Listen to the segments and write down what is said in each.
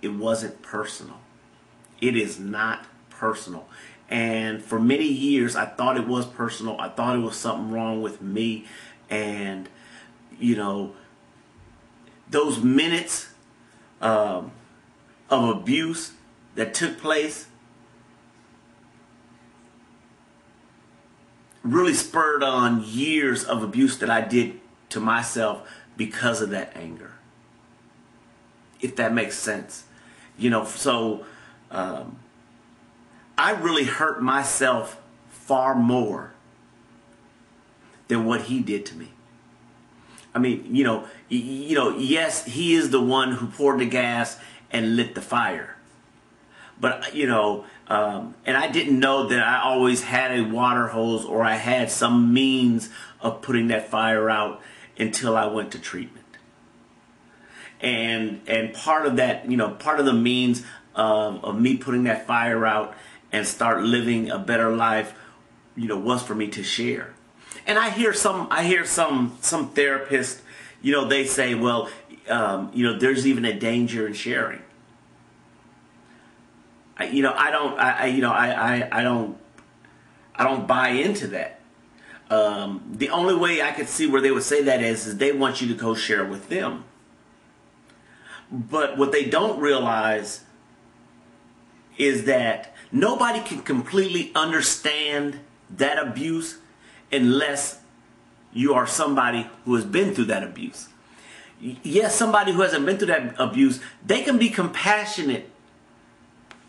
it wasn't personal. It is not personal. And for many years, I thought it was personal. I thought it was something wrong with me. And, you know, those minutes of abuse that took place really spurred on years of abuse that I did to myself because of that anger. If that makes sense. You know, so I really hurt myself far more than what he did to me. I mean, yes, he is the one who poured the gas and lit the fire. But, and I didn't know that I always had a water hose or I had some means of putting that fire out until I went to treatment. And part of that, part of the means of me putting that fire out and start living a better life, was for me to share. And I hear some therapists, they say, well, there's even a danger in sharing. I don't buy into that. The only way I could see where they would say that is they want you to go share with them. But what they don't realize is that nobody can completely understand that abuse unless you are somebody who has been through that abuse. Yes, somebody who hasn't been through that abuse, they can be compassionate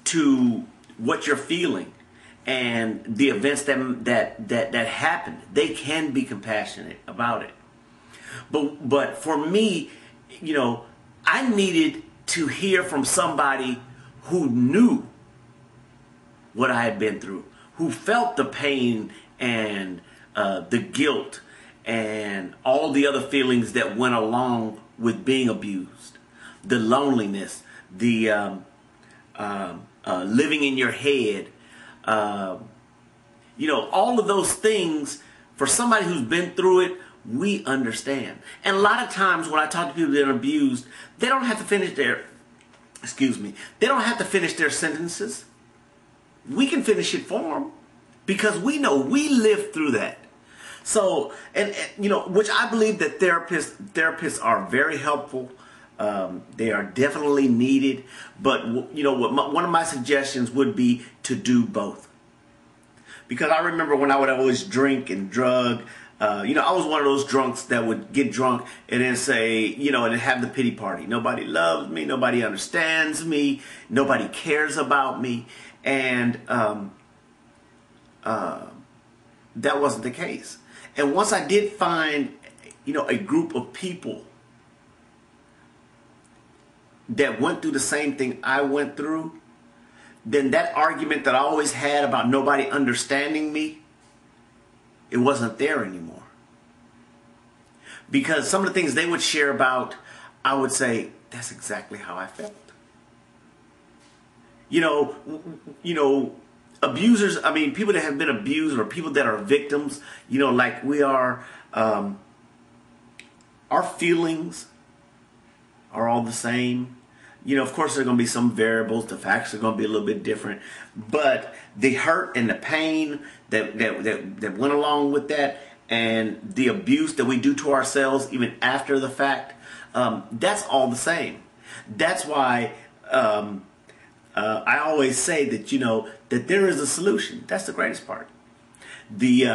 to what you're feeling and the events that happened. They can be compassionate about it. But for me, I needed to hear from somebody who knew what I had been through, who felt the pain and the guilt and all the other feelings that went along with being abused, the loneliness, the living in your head, all of those things. For somebody who's been through it, we understand. And a lot of times when I talk to people that are abused, they don't have to finish their sentences. We can finish it for them because we know we lived through that. So, and which I believe that therapists are very helpful. They are definitely needed. But, one of my suggestions would be to do both. Because I remember when I would always drink and drug, I was one of those drunks that would get drunk and then say, and have the pity party. Nobody loves me. Nobody understands me. Nobody cares about me. And that wasn't the case. And once I did find, a group of people that went through the same thing I went through, then that argument that I always had about nobody understanding me, it wasn't there anymore. Because some of the things they would share about, I would say, that's exactly how I felt. Abusers, people that have been abused or people that are victims, like we are, our feelings are all the same. Of course, there are going to be some variables. The facts are going to be a little bit different. But the hurt and the pain that went along with that and the abuse that we do to ourselves even after the fact, that's all the same. That's why I always say that, that there is a solution. That's the greatest part. The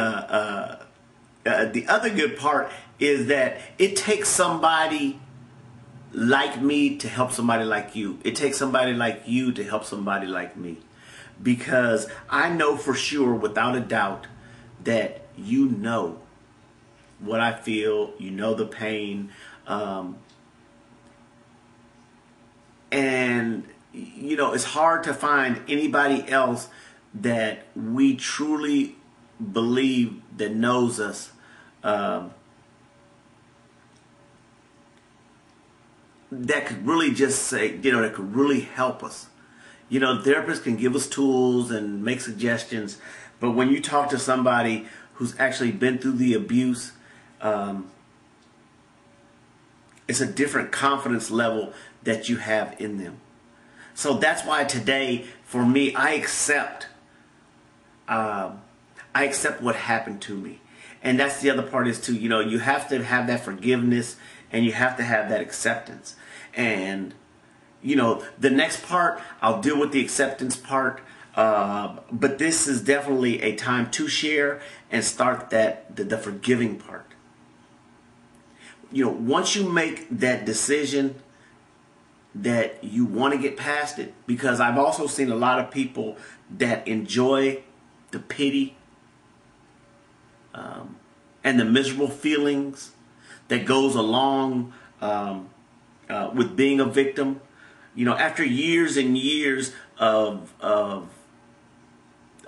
other good part is that it takes somebody like me to help somebody like you. It takes somebody like you to help somebody like me. Because I know for sure, without a doubt, that you know what I feel. You know the pain. And, it's hard to find anybody else that we truly believe that knows us. That could really just say, that could really help us. Therapists can give us tools and make suggestions, but when you talk to somebody who's actually been through the abuse, it's a different confidence level that you have in them. So that's why today, for me, I accept what happened to me. And that's the other part is too, you have to have that forgiveness and you have to have that acceptance. And, the next part, I'll deal with the acceptance part. But this is definitely a time to share and start the forgiving part. Once you make that decision that you want to get past it, because I've also seen a lot of people that enjoy the pity and the miserable feelings that goes along with being a victim. After years and years of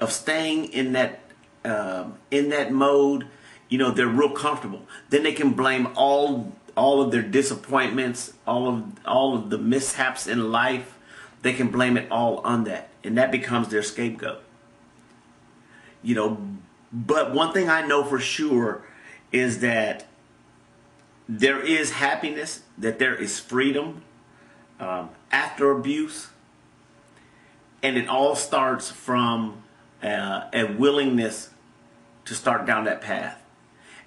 staying in that mode, they're real comfortable. Then they can blame all of their disappointments, all of the mishaps in life. They can blame it all on that, and that becomes their scapegoat. But one thing I know for sure is that there is happiness, that there is freedom after abuse, and it all starts from a willingness to start down that path.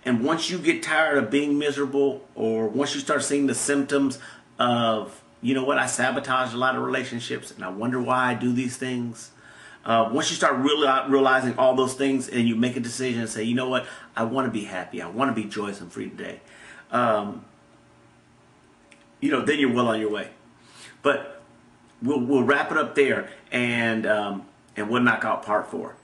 And once you get tired of being miserable, or once you start seeing the symptoms of, I sabotage a lot of relationships and I wonder why I do these things. Once you start realizing all those things and you make a decision and say, you know what, I want to be happy. I want to be joyous and free today. Then you're well on your way. But we'll wrap it up there, and we'll knock out part 4.